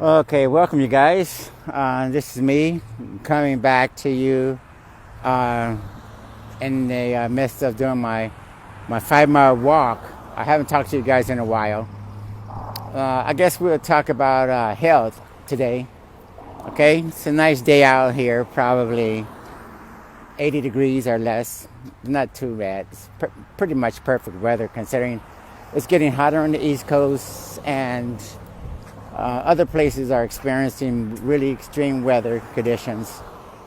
Okay, welcome you guys. This is me coming back to you uh, in the midst of doing my 5 mile walk. I haven't talked to you guys in a while. I guess we'll talk about health today. Okay, it's a nice day out here, probably 80 degrees or less. Not too bad. It's pretty much perfect weather considering it's getting hotter on the East Coast and other places are experiencing really extreme weather conditions.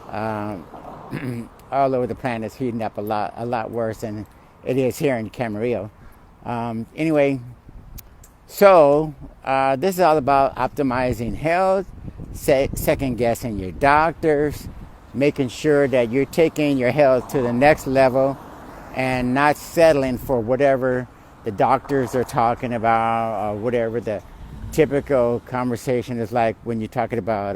Um, all over the planet is heating up a lot worse than it is here in Camarillo. Anyway, so this is all about optimizing health, second guessing your doctors, making sure that you're taking your health to the next level, and not settling for whatever the doctors are talking about or whatever the typical conversation is like when you're talking about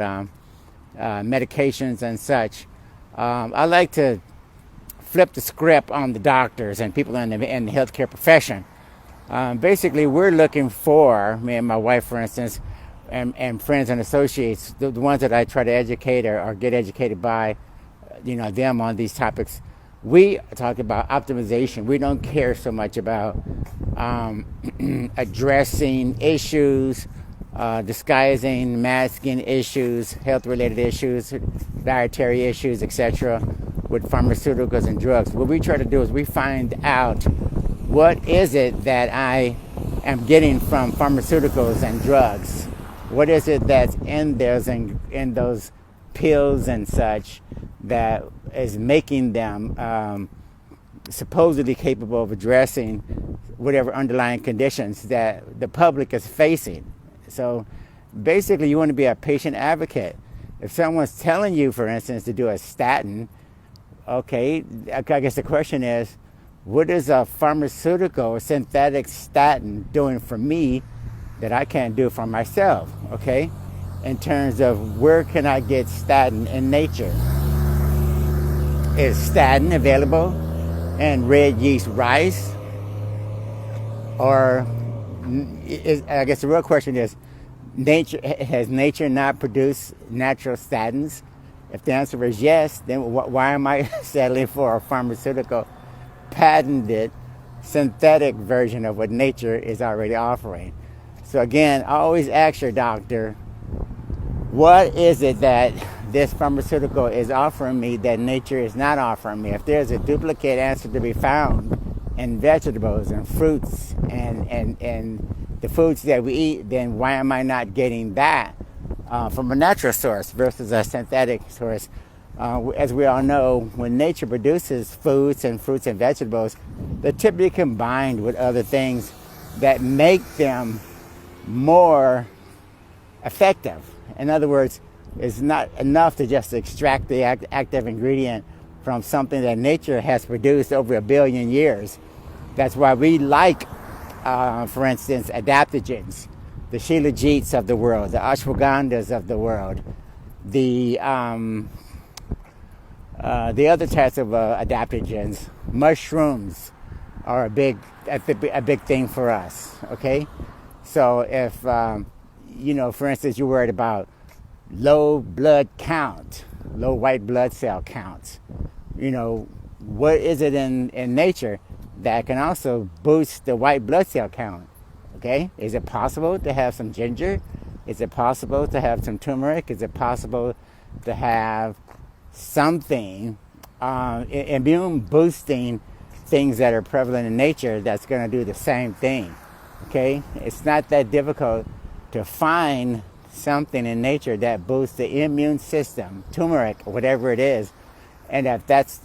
medications and such. I like to flip the script on the doctors and people in the healthcare profession. Basically, we're looking for, me and my wife, for instance, and friends and associates, the ones that I try to educate or get educated by, them on these topics. We talk about optimization. We don't care so much about addressing issues, disguising, masking issues, health-related issues, dietary issues, etc., with pharmaceuticals and drugs. What we try to do is we find out what is it that I am getting from pharmaceuticals and drugs. What is it that's in those pills and such that is making them supposedly capable of addressing whatever underlying conditions that the public is facing. So basically, you want to be a patient advocate. If someone's telling you, for instance, to do a statin, okay, I guess the question is, what is a pharmaceutical or synthetic statin doing for me that I can't do for myself, okay? In terms of where can I get statin in nature? Is statin available in red yeast rice? Or I guess the real question is, has nature not produced natural statins? If the answer is yes, then why am I settling for a pharmaceutical patented synthetic version of what nature is already offering? So again, always ask your doctor, what is it that this pharmaceutical is offering me that nature is not offering me? If there's a duplicate answer to be found in vegetables and fruits and the foods that we eat, then why am I not getting that from a natural source versus a synthetic source? As we all know, when nature produces foods and fruits and vegetables, they're typically combined with other things that make them more effective. In other words, it's not enough to just extract the active ingredient from something that nature has produced over 1 billion years. That's why we like, for instance, adaptogens, the Shilajits of the world, the ashwagandhas of the world, the other types of adaptogens. Mushrooms are a big thing for us. Okay, so if for instance, you're worried about low blood count, low white blood cell counts, what is it in nature that can also boost the white blood cell count? Okay, is it possible to have some ginger? Is it possible to have some turmeric? Is it possible to have something immune boosting things that are prevalent in nature that's going to do the same thing? Okay, it's not that difficult to find something in nature that boosts the immune system, turmeric, whatever it is, and if that's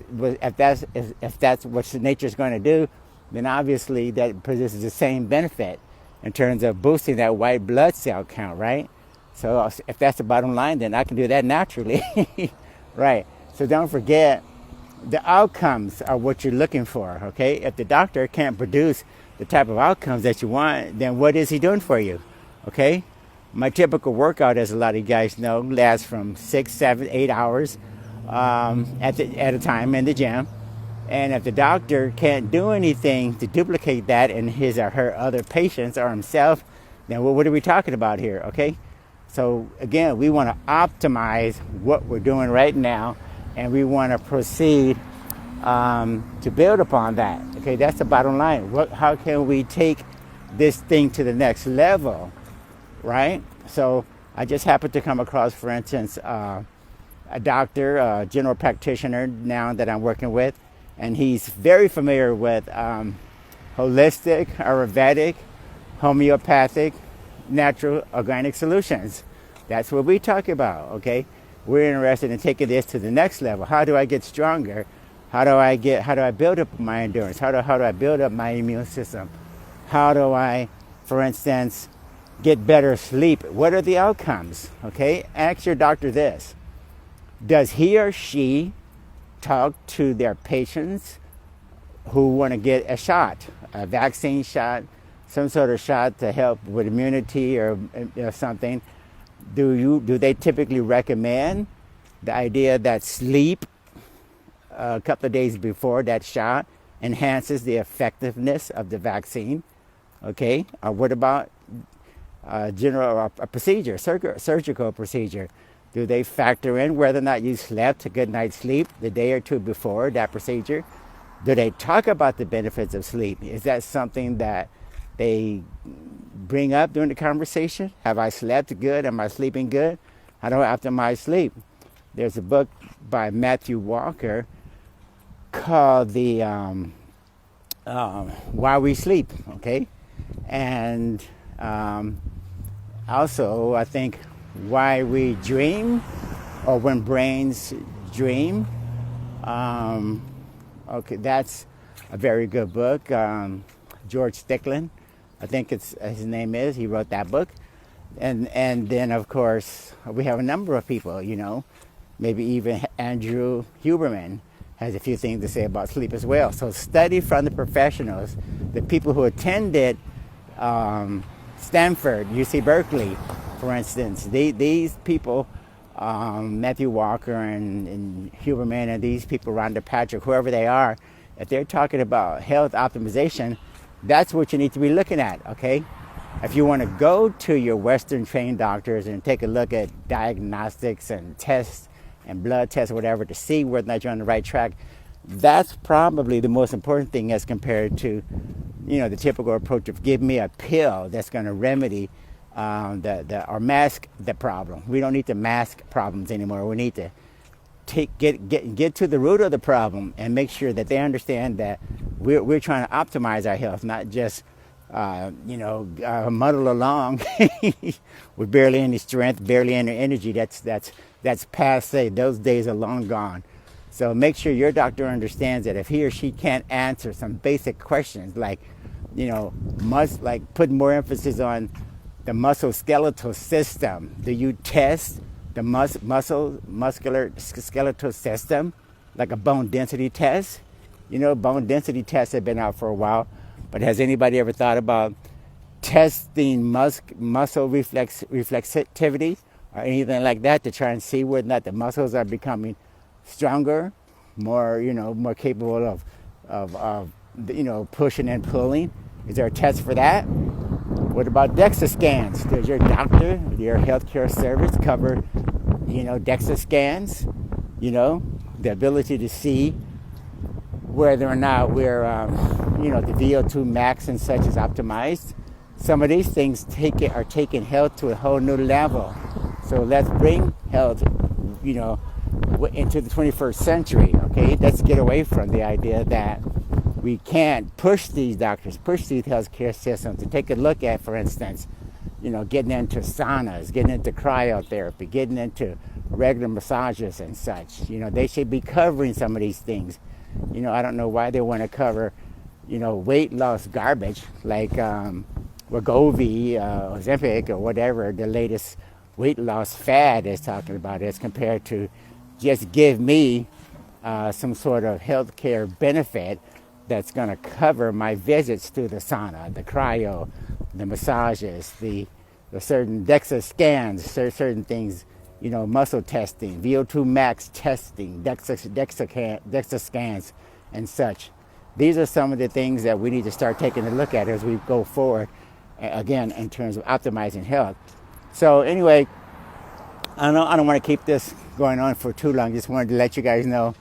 what nature's going to do, then obviously that produces the same benefit in terms of boosting that white blood cell count, right? So if that's the bottom line, then I can do that naturally, right? So don't forget, the outcomes are what you're looking for, okay? If the doctor can't produce the type of outcomes that you want, then what is he doing for you, okay? My typical workout, as a lot of you guys know, lasts from 6, 7, 8 hours at a time in the gym. And if the doctor can't do anything to duplicate that in his or her other patients or himself, then what are we talking about here, okay? So again, we want to optimize what we're doing right now, and we want to proceed to build upon that. Okay, that's the bottom line. How can we take this thing to the next level, right? So I just happened to come across, for instance, a doctor, a general practitioner now that I'm working with, and he's very familiar with holistic, Ayurvedic, homeopathic, natural organic solutions. That's what we talk about, okay? We're interested in taking this to the next level. How do I get stronger? How do I build up my endurance? How do I build up my immune system? How do I, for instance, get better sleep? What are the outcomes? Okay, ask your doctor this. Does he or she talk to their patients who want to get a shot, a vaccine shot, some sort of shot to help with immunity or something? Do they typically recommend the idea that sleep a couple of days before that shot enhances the effectiveness of the vaccine? Okay, what about general procedure, surgical procedure? Do they factor in whether or not you slept a good night's sleep the day or two before that procedure? Do they talk about the benefits of sleep? Is that something that they bring up during the conversation? Have I slept good? Am I sleeping good? How do I optimize sleep? There's a book by Matthew Walker called the Why We Sleep, okay? And also, I think, Why We Dream, or When Brains Dream. Okay, that's a very good book. George Stickland, I think his name is. He wrote that book. And then, of course, we have a number of people, maybe even Andrew Huberman has a few things to say about sleep as well. So study from the professionals, the people who attended Stanford, UC Berkeley, for instance. These people, Matthew Walker and Huberman, and these people, Rhonda Patrick, whoever they are, if they're talking about health optimization, that's what you need to be looking at, okay? If you want to go to your Western trained doctors and take a look at diagnostics and tests and blood tests or whatever to see whether or not you're on the right track, that's probably the most important thing as compared to, the typical approach of give me a pill that's going to remedy or mask the problem. We don't need to mask problems anymore. We need to get to the root of the problem and make sure that they understand that we're trying to optimize our health, not just muddle along with barely any strength, barely any energy. That's passe. Those days are long gone. So make sure your doctor understands that if he or she can't answer some basic questions, like put more emphasis on the musculoskeletal system. Do you test the muscular skeletal system, like a bone density test? Bone density tests have been out for a while, but has anybody ever thought about testing muscle reflexivity or anything like that to try and see whether or not the muscles are becoming stronger, more capable of pushing and pulling? Is there a test for that? What about DEXA scans? Does your doctor, your healthcare service cover, DEXA scans? The ability to see whether or not we're, the VO2 max and such is optimized. Some of these things are taking health to a whole new level. So let's bring health, into the 21st century, okay? Let's get away from the idea that we can't push these doctors, push these healthcare systems to take a look at, for instance, getting into saunas, getting into cryotherapy, getting into regular massages and such. They should be covering some of these things. I don't know why they want to cover, weight loss garbage like Wegovy, Ozempic, or whatever the latest weight loss fad is talking about, as compared to just give me some sort of healthcare benefit that's going to cover my visits to the sauna, the cryo, the massages, the certain DEXA scans, certain things, muscle testing, VO2 max testing, DEXA scans, and such. These are some of the things that we need to start taking a look at as we go forward, again, in terms of optimizing health. So anyway, I don't want to keep this going on for too long. Just wanted to let you guys know.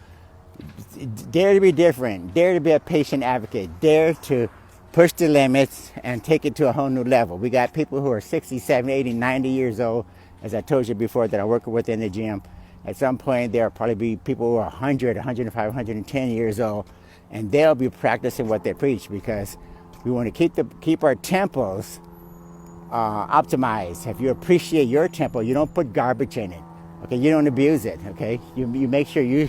Dare to be different. Dare to be a patient advocate. Dare to push the limits and take it to a whole new level. We got people who are 60, 70, 80, 90 years old, as I told you before, that I work with in the gym. At some point, there'll probably be people who are 100, 105, 110 years old, and they'll be practicing what they preach, because we want to keep our temples optimized. If you appreciate your temple, you don't put garbage in it. Okay, you don't abuse it. Okay, you make sure you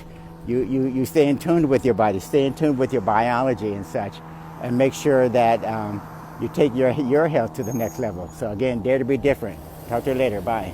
stay in tune with your body, stay in tune with your biology and such, and make sure that you take your health to the next level. So again, dare to be different. Talk to you later. Bye.